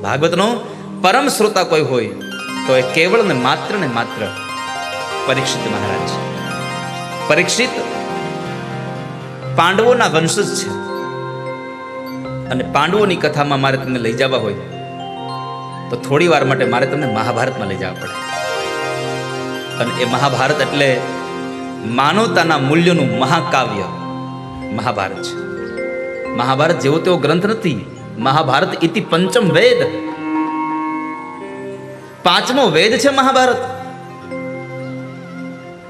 ભાગવતનો પરમ શ્રોતા કોઈ હોય તો એ કેવળ ને માત્ર પરીક્ષિત મહારાજ છે. પરીક્ષિત પાંડવોના વંશજ છે અને પાંડવોની કથામાં મારે તમને લઈ જવા હોય તો થોડી વાર માટે મારે તમને મહાભારતમાં લઈ જવા પડે. અને એ મહાભારત એટલે માનવતાના મૂલ્યોનું મહાકાવ્ય મહાભારત છે. મહાભારત જેવો તેવો ગ્રંથ નથી. મહાભારત ઇતિ પંચમ વેદ, પાંચમો વેદ છે મહાભારત.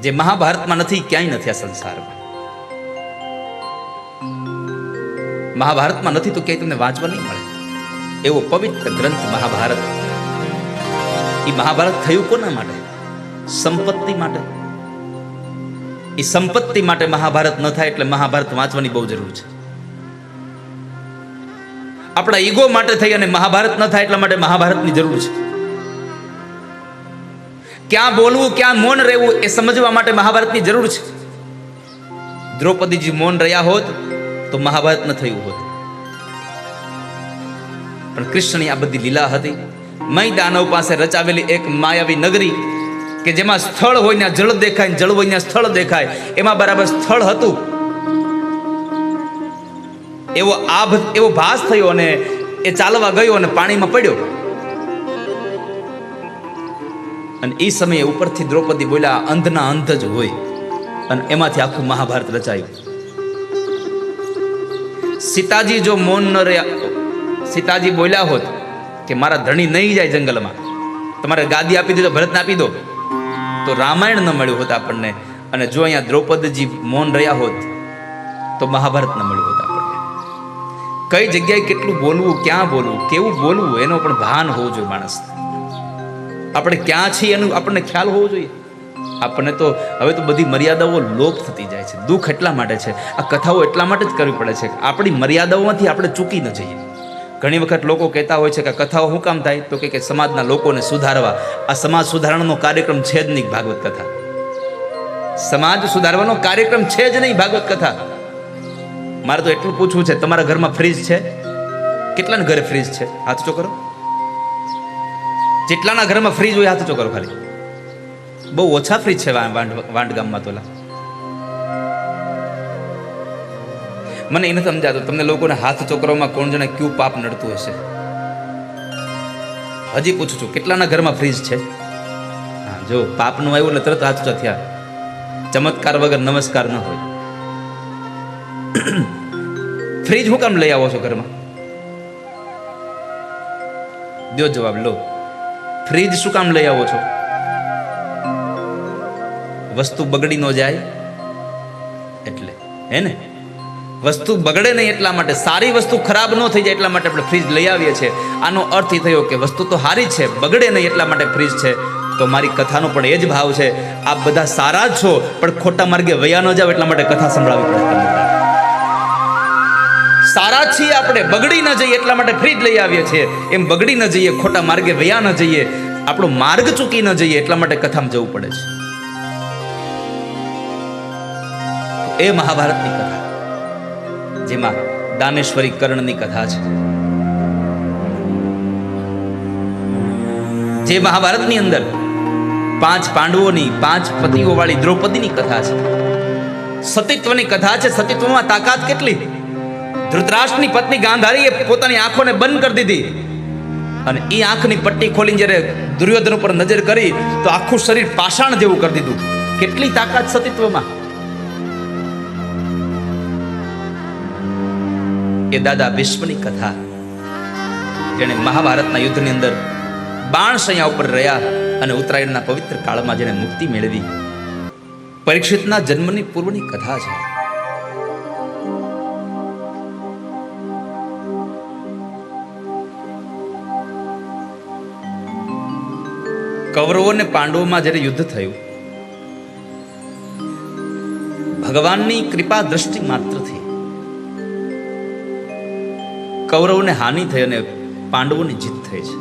જે મહાભારતમાં નથી ક્યાંય નથી આ સંસારમાં. મહાભારતમાં નથી તો ક્યાંય તમને વાંચવા નહીં મળે એવો પવિત્ર ગ્રંથ મહાભારત. એ મહાભારત થયું કોના માટે? સંપત્તિ માટે. એ સંપત્તિ માટે મહાભારત ન થાય એટલે મહાભારત વાંચવાની બહુ જરૂર છે. આપણા ઈગો માટે થઈ અને મહાભારત ન થાય એટલા માટે મહાભારતની જરૂર છે. ક્યાં બોલવું ક્યાં મૌન રહેવું એ સમજવા માટે મહાભારતની જરૂર છે. દ્રૌપદીજી મૌન રહ્યા હોત તો મહાભારત ન થયું હોત. પણ કૃષ્ણની આ બધી લીલા હતી. મય દાનવ પાસે રચાવેલી એક માયાવી નગરી કે જેમાં સ્થળ હોય ત્યાં જળ દેખાય, જળ હોય ત્યાં સ્થળ દેખાય, એમાં બરાબર સ્થળ હતું. એવો ભાસ થયો અને એ ચાલવા ગયો અને પાણીમાં પડ્યો. અને એ સમયે ઉપરથી દ્રૌપદી બોલ્યા, અંધના અંધ જ હોય. અને એમાંથી આખું મહાભારત રચાયું. સીતાજી જો મૌન ન રહ્યા, સીતાજી બોલ્યા હોત કે મારા ધણી નહીં જાય જંગલમાં, તમારે ગાદી આપી દીધો, ભરતને આપી દો, તો રામાયણ ન મળ્યું હોત આપણને. અને જો અહીંયા દ્રૌપદીજી મૌન રહ્યા હોત તો મહાભારત ન મળ્યું હોત આપણને. કઈ જગ્યાએ કેટલું બોલવું, ક્યાં બોલવું, કેવું બોલવું, એનો પણ ભાન હોવું જોઈએ માણસને. આપણે ક્યાં છીએ એનું આપણને ખ્યાલ હોવો જોઈએ. આપણને તો હવે તો બધી મર્યાદાઓ લોપ થતી જાય છે. દુઃખ એટલા માટે છે, આ કથાઓ એટલા માટે જ કરવી પડે છે કે આપણી મર્યાદાઓમાંથી આપણે ચૂકી ન જઈએ. ઘણી વખત લોકો કહેતા હોય છે કે કથાઓ શું કામ થાય, તો કે સમાજના લોકોને સુધારવા. આ સમાજ સુધારણાનો કાર્યક્રમ છે જ નહીં ભાગવત કથા. સમાજ સુધારવાનો કાર્યક્રમ છે જ નહીં ભાગવત કથા. મારે તો એટલું પૂછવું છે, તમારા ઘરમાં ફ્રીજ છે? કેટલાના ઘરે ફ્રીજ છે? હાથ ઊંચો કરો. જેટલાના ઘરમાં ફ્રીજ હોય હાથ ઊંચો કરો. ખાલી બહુ ઓછા ફ્રીજ છે વાંડ ગામમાં. તો મને એ નથી સમજાતું તમને લોકોને હાથ ઊંચો કરવામાં કોણ જાણે ક્યુ પાપ નડતું હશે. હજી પૂછું છું, કેટલાના ઘરમાં ફ્રીજ છે? હા, જો પાપનું આવ્યું એટલે તરત હાથ ઊંચા થયા. ચમત્કાર વગર નમસ્કાર ન હોય. ફ્રીજ હું કામ લઈ આવો છો ઘરમાં? દો જવાબ. લો, ફ્રીજ શું કામ લઈ આવો છો? વસ્તુ બગડી ન જાય એટલે, હે ને? વસ્તુ બગડે નહીં એટલા માટે, સારી વસ્તુ ખરાબ ન થઈ જાય એટલા માટે આપણે ફ્રીજ લઈ આવીએ છીએ. આનો અર્થ એ થયો કે વસ્તુ તો સારી છે, બગડે નહીં એટલા માટે ફ્રીજ છે. તો મારી કથાનો પણ એ જ ભાવ છે. આપ બધા સારા જ છો, પણ ખોટા માર્ગે વયા ન જાવ એટલા માટે કથા સંભળાવી પડે તમને. સારા છીએ આપણે, બગડી ન જઈએ એટલા માટે ફ્રીજ લઈ આવીએ છીએ. એમ બગડી ન જઈએ, ખોટા માર્ગે વયા ન જઈએ, આપણો માર્ગ ચૂકી ન જઈએ એટલા માટે કથામાં જવું પડે છે. એ મહાભારતની કથા જેમાં દાનેશ્વરી કર્ણની કથા છે. જે મહાભારતની અંદર 5 પાંડવોની 5 પતિઓ વાળી દ્રૌપદીની કથા છે. સતીત્વની કથા છે. સતીત્વમાં તાકાત કેટલી! ધૃતરાષ્ટ્રની પત્ની ગાંધારીએ પોતાની આંખોને બંધ કરી દીધી અને એ આંખની પટ્ટી ખોલીને જ્યારે દુર્યોધન ઉપર નજર કરી તો આખું શરીર પાષાણ જેવું કરી દીધું. કેટલી તાકાત સતીત્વમાં! એ દાદા ભીષ્મની કથા, જેણે મહાભારતના યુદ્ધની અંદર બાણશૈયા ઉપર રહ્યા અને ઉત્તરાયણના પવિત્ર કાળમાં જેણે મુક્તિ મેળવી. પરીક્ષિતના જન્મની પૂર્વની કથા છે. કૌરવો અને પાંડવોમાં જ્યારે યુદ્ધ થયું, ભગવાનની કૃપા દ્રષ્ટિ માત્રથી કૌરવોને હાનિ થઈ અને પાંડવોની જીત થઈ છે.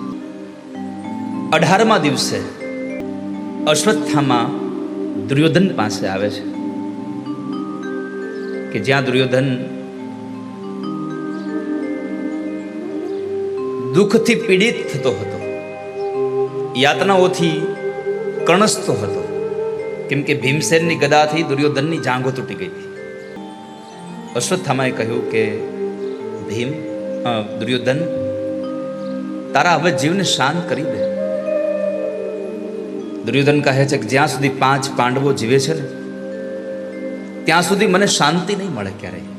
18મા દિવસે અશ્વત્થામા દુર્યોધન પાસે આવે છે કે જ્યાં દુર્યોધન દુઃખથી પીડિત થતો હતો, યાતનાઓથી કણસતો હતો, કેમ કે ભીમસેનની ગદાથી દુર્યોધનની જાંઘો તૂટી ગઈ હતી. અશ્વત્થામાએ કહ્યું કે દુર્યોધન, તારા હવે જીવને શાંત કરી દે. દુર્યોધન કહે છે કે જ્યાં સુધી 5 પાંડવો જીવે છે ને ત્યાં સુધી મને શાંતિ નહીં મળે ક્યારેય.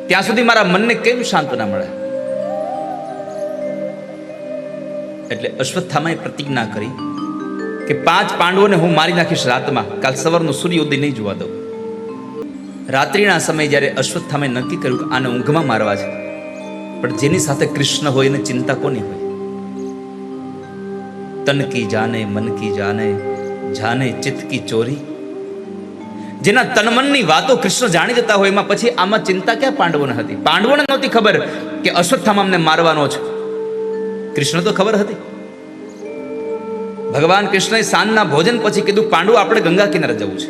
ત્યાં સુધી મારા મનને કેમ શાંત ના મળે? એટલે અશ્વત્થામાએ પ્રતિજ્ઞા કરી કે 5 પાંડવોને હું મારી નાખીશ રાતમાં, કાલ સવારનો સૂર્યોદય નહીં જોવા દઉં. રાત્રિના સમયે જ્યારે અશ્વત્થામાએ નક્કી કર્યું કે આને ઊંઘમાં મારવા છે, પણ જેની સાથે કૃષ્ણ હોય એને ચિંતા કોની હોય? તન કી જાને મન કી જાને, જાને ચિત્ત કી ચોરી. જેના તનમનની વાતો કૃષ્ણ જાણી જતા હોય, એમાં પછી આમાં ચિંતા ક્યાં પાંડવોને હતી? પાંડવોને નહોતી ખબર કે અશ્વત્થામા અમને મારવાનો છે. કૃષ્ણ તો ખબર હતી. ભગવાન કૃષ્ણએ સાંજના ભોજન પછી કીધું, પાંડવો આપણે ગંગા કિનારે જવું છે,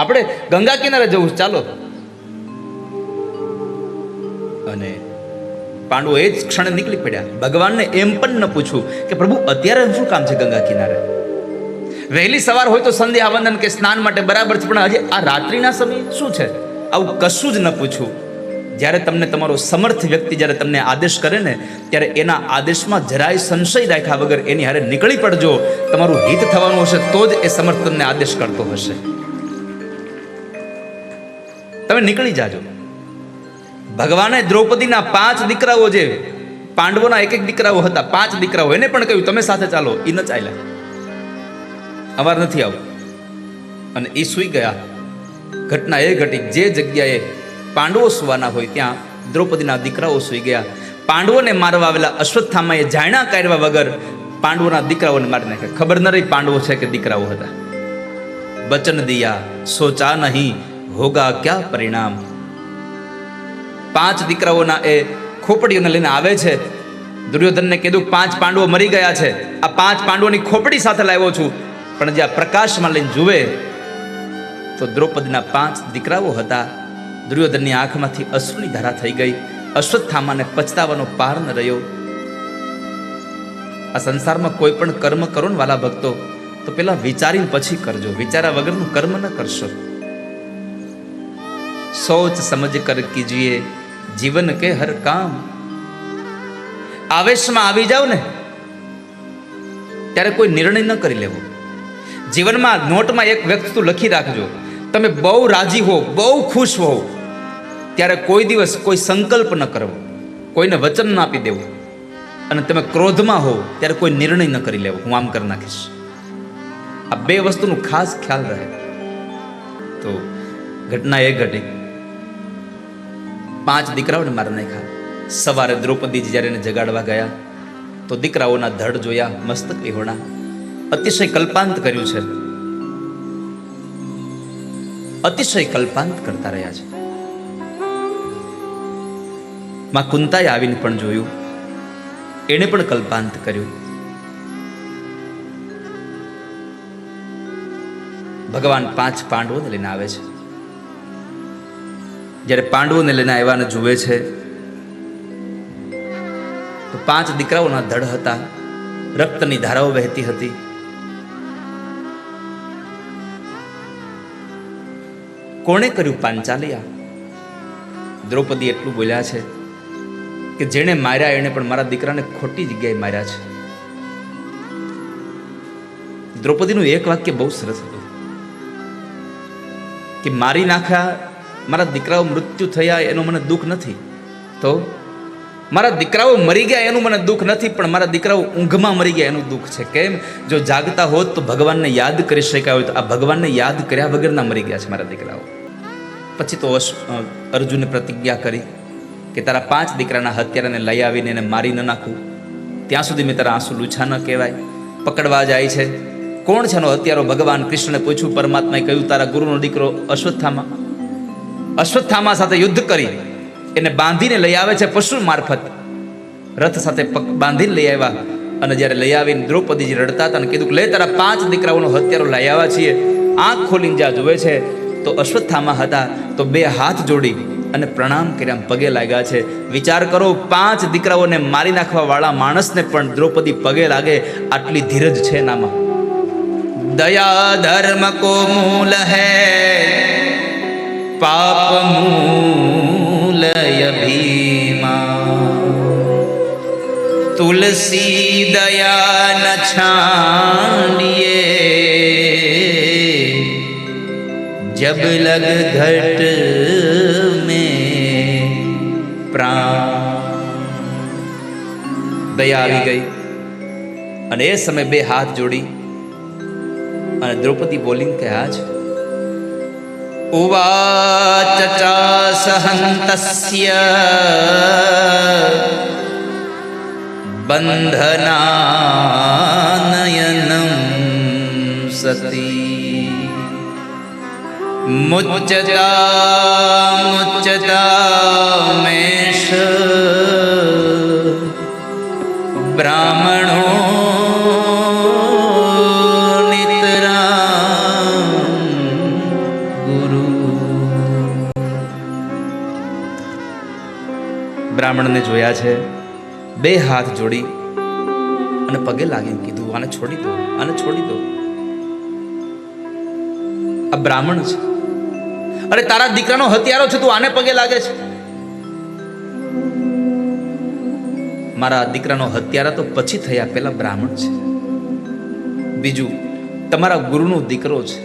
આપણે ગંગા કિનારે જવું છે, ચાલો. અને પાંડવો એ જ ક્ષણે નીકળી પડ્યા. ભગવાનને એમ પણ ન પૂછ્યું કે પ્રભુ અત્યારે શું કામ છે ગંગા કિનારે? વહેલી સવાર હોય તો સંધ્યા વંદન કે સ્નાન માટે બરાબર છે, પણ હજી આ રાત્રિના સમયે શું છે? આવું કશું જ ન પૂછ્યું. જ્યારે તમને તમારો સમર્થ વ્યક્તિ જ્યારે તમને આદેશ કરે ને, ત્યારે એના આદેશમાં જરાય સંશય રાખ્યા વગર એની હારે નીકળી પડજો. તમારું હિત થવાનું હશે તો જ એ સમર્થ તમને આદેશ કરતો હશે. તમે નીકળી જાજો. ભગવાને દ્રૌપદીના 5 દીકરાઓ, જે પાંડવોના 1 દીકરાઓ હતા, 5 દીકરાઓ, એને પણ કહ્યું તમે સાથે ચાલો. એ ન ચાલ્યા, અમાર નથી આવું. અને એ સૂઈ ગયા. ઘટના એ ઘટી, જે જગ્યાએ પાંડવો સુવાના હોય ત્યાં દ્રૌપદીના દીકરાઓ સૂઈ ગયા. પાંડવોને મારવા આવેલા અશ્વત્થામાએ જાણ્યા કાઢવા વગર પાંડવોના દીકરાઓને મારી નાખ્યા. ખબર ન રહી પાંડવો છે કે દીકરાઓ હતા. વચન દિયા સોચા નહીં હોગા ક્યાં પરિણામ. 5 દીકરાઓના એ ખોપડીઓને લઈને આવે છે. દુર્યોધનને કીધું 5 પાંડવો મરી ગયા છે, આ 5 પાંડવોની ખોપડી સાથે લાવ્યો છું. પણ જ્યાં પ્રકાશમાં લઈને જુએ તો દ્રૌપદીના 5 દીકરાઓ હતા. દુર્યોધનની આંખમાંથી અશ્રુની ધારા થઈ ગઈ. અશ્વત્થામાને પછતાવાનો પાર ન રહ્યો. આ સંસારમાં કોઈ પણ કર્મ કરો ને વાલા ભક્તો, તો પેલા વિચારીને પછી કરજો. વિચાર્યા વગરનું કર્મ ન કરશો. સોચ સમજ કર કીજીએ જીવન કે હર કામ. આવેશમાં આવી જાવ ને ત્યારે કોઈ નિર્ણય ન કરી લેવો. જીવનમાં નોટમાં એક વસ્તુ લખી રાખજો, તમે બહુ રાજી હો, બહુ ખુશ હો, ત્યારે કોઈ દિવસ કોઈ સંકલ્પ ન કરવો, કોઈને વચન ન આપી દેવું. અને તમે ક્રોધમાં હો ત્યારે કોઈ નિર્ણય ન કરી લેવો, હું આમ કરી નાખીશ. આ 2 વસ્તુનું ખાસ ખ્યાલ રહે. તો ઘટના એ ઘટી, 5 દીકરાઓને મારી નાખ્યા. સવારે દ્રૌપદીજી જ્યારે એને જગાડવા ગયા તો દીકરાઓના ધડ જોયા, મસ્તક વિહોણા. અતિશય કલ્પાંત કર્યું છે, અતિશય કલ્પાંત કરતા રહ્યા છે. માં કુંતાએ આવીને પણ જોયું, એણે પણ કલ્પાંત કર્યું. ભગવાન 5 પાંડવોને લઈને આવે છે. જ્યારે પાંડવોને લઈને આવ્યાને જુએ છે તો 5 દીકરાઓના ધડ હતા, રક્તની ધારાઓ વહેતી હતી. કોણે કર્યું પાંચાલિયા? દ્રૌપદી એટલું બોલ્યા છે કે જેણે માર્યા એને પણ મારા દીકરાને ખોટી જગ્યાએ માર્યા છે. દ્રૌપદીનું એક વાક્ય બહુ સરસ હતું કે મારી નાખ્યા, મારા દીકરાઓ મૃત્યુ થયા એનું મને દુઃખ નથી, તો મારા દીકરાઓ મરી ગયા એનું મને દુઃખ નથી, પણ મારા દીકરાઓ ઊંઘમાં મરી ગયા એનું દુઃખ છે. કેમ? જો જાગતા હોત તો ભગવાનને યાદ કરી શક્યા હોય, તો આ ભગવાનને યાદ કર્યા વગરના મરી ગયા છે મારા દીકરાઓ. પછી તો અર્જુને પ્રતિજ્ઞા કરી કે તારા 5 દીકરાના હત્યારાને લઈ આવીને એને મારી ન નાખું ત્યાં સુધી મેં તારા આંસુ લૂછા ન કહેવાય. પકડવા જાય છે, કોણ છે એનો હત્યારો? ભગવાન કૃષ્ણને પૂછ્યું. પરમાત્માએ કહ્યું તારા ગુરુનો દીકરો અશ્વત્થામા. અશ્વત્થામા સાથે યુદ્ધ કરી એને બાંધીને લઈ આવે છે, પશુ મારફત રથ સાથે બાંધીને લઈ આવ્યા. અને જ્યારે લઈ આવીને દ્રૌપદીજી રડતા હતા અને કીધું લે તારા 5 દીકરાઓનો હત્યારો લઈ આવ્યા છીએ. આંખ ખોલીને જ્યાં જુએ છે તો અશ્વત્થામા હતા તો બે હાથ જોડી અને પ્રણામ કર્યા, પગે લાગ્યા છે. વિચાર કરો, 5 દીકરાઓને મારી નાખવા વાળા માણસને પણ દ્રૌપદી પગે લાગે, આટલી ધીરજ છે એનામાં. દયા ધર્મ કો મૂલ હૈ પાપ મૂલય ભીમા, તુલસી દયા ન છાંડિએ જબ લગ ઘટ में પ્રાણ. દયા આવી ગઈ અને એ સમય બે હાથ જોડી અને દ્રૌપદી બોલીને કહ્યા છે, ઉવાચ ચાસહંતસ્ય બંધનાનયનમ સતી મુચ્ચતા મેષ બ્રાહ્મણો નિતરામ ગુરુ. બ્રાહ્મણને જોયા છે, બે હાથ જોડી અને પગે લાગીને કીધું, આને છોડી દો, આને છોડી દો. આ બ્રાહ્મણ છે, અરે તારા દીકરાનો હત્યારો છે, તું આને પગે લાગે છે? મારા દીકરાનો હત્યારા તો પછી થયા, પેલા બ્રાહ્મણ છે. બીજું, તમારા ગુરુનો દીકરો છે.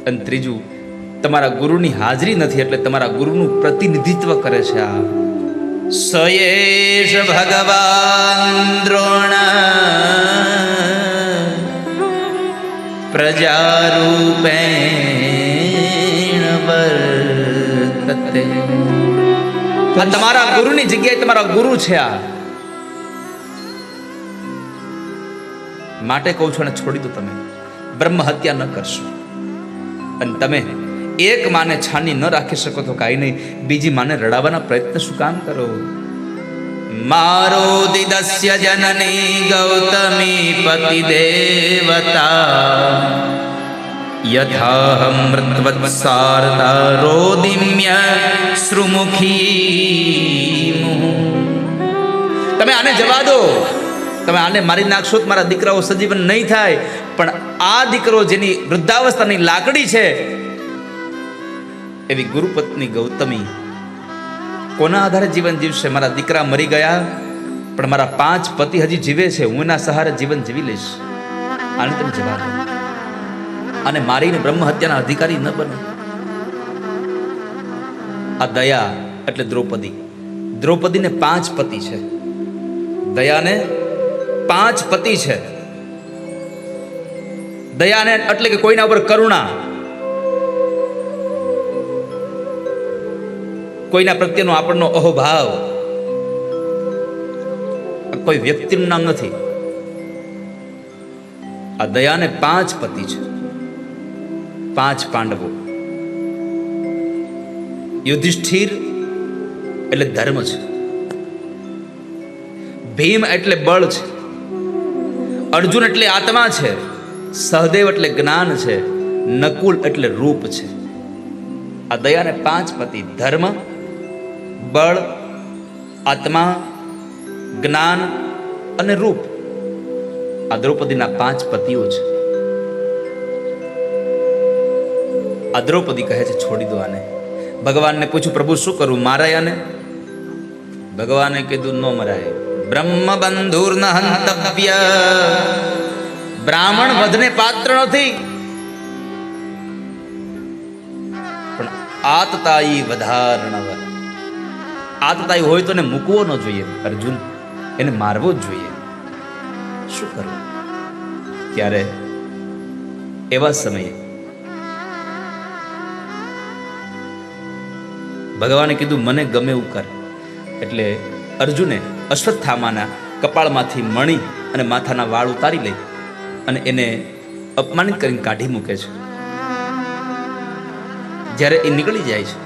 અને ત્રીજું, તમારા ગુરુની હાજરી નથી એટલે તમારા ગુરુનું પ્રતિનિધિત્વ કરે છે. આ સયેશ ભગવાન દ્રોણ પ્રજારૂપેણ વર્તતે. આ તમારા ગુરુની જગ્યાએ તમારા ગુરુ છે. આ માટે કહું છું, અને છોડી દો. તમે બ્રહ્મ હત્યા ન કરશો, અને તમે એક માને છાની ન રાખી શકો તો કાંઈ નહીં, બીજી માને રડાવવાના પ્રયત્ન શું કામ કરો? મારો દિદસ્ય જનની ગૌતમી પતિ દેવતા યથાહમ મૃતવત્સારતા રોદિમ્ય શ્રુમુખી. તમે આને જવા દો, તમે આને મારી નાખશો તો મારા દીકરાઓ સજીવન નહીં થાય. પણ આ દીકરો જેની વૃદ્ધાવસ્થાની લાકડી છે એવી ગુરુપત્ની ગૌતમી કોના આધારે જીવન જીવશે? મારા દીકરા મરી ગયા પણ મારા 5 પતિ હજી જીવે છે, હું એના સહારે જીવન જીવી લઈશ. આને તમે જવા દો, અને મારીને બ્રહ્મ હત્યાના અધિકારી ન બનો. આ દયા એટલે દ્રૌપદી. દ્રૌપદીને 5 પતિ છે, દયાને 5 પતિ છે. દયાને એટલે કે કોઈના ઉપર કરુણા, કોઈના પ્રત્યેનો આપણનો અહોભાવ. કોઈ વ્યક્તિનું નામ નથી. આ દયાને 5 પતિ છે, 5 પાંડવો. યુધિષ્ઠિર એટલે ધર્મ છે, ભીમ એટલે બળ છે, અર્જુન એટલે આત્મા છે, સહદેવ એટલે જ્ઞાન છે, નકુલ એટલે રૂપ છે. આ દયાને 5 પતિ, ધર્મ, બળ, આત્મા, જ્ઞાન અને રૂપ. આ દ્રૌપદીના 5 પતિઓ છે. આ દ્રૌપદી કહે છે છોડી દો આને. ભગવાનને પૂછ્યું, પ્રભુ શું કરું, મારાય આને? ભગવાને કીધું ન મરાય. બ્રહ્મ બંધુર્ન હંતવ્ય. બ્રાહ્મણ વધને પાત્ર નથી, પણ આતતાયી વધારણવ. આતતાયી હોય તો એને મૂકવો ન જોઈએ. અર્જુન, એને મારવો જ જોઈએ. શું કરવું? ત્યારે એવા સમયે ભગવાને કીધું મને ગમે એવું કર. એટલે અર્જુને અશ્વત્થામાના કપાળમાંથી મણી અને માથાના વાળ ઉતારી લઈ અને એને અપમાનિત કરીને કાઢી મૂકે છે. જ્યારે એ નીકળી જાય છે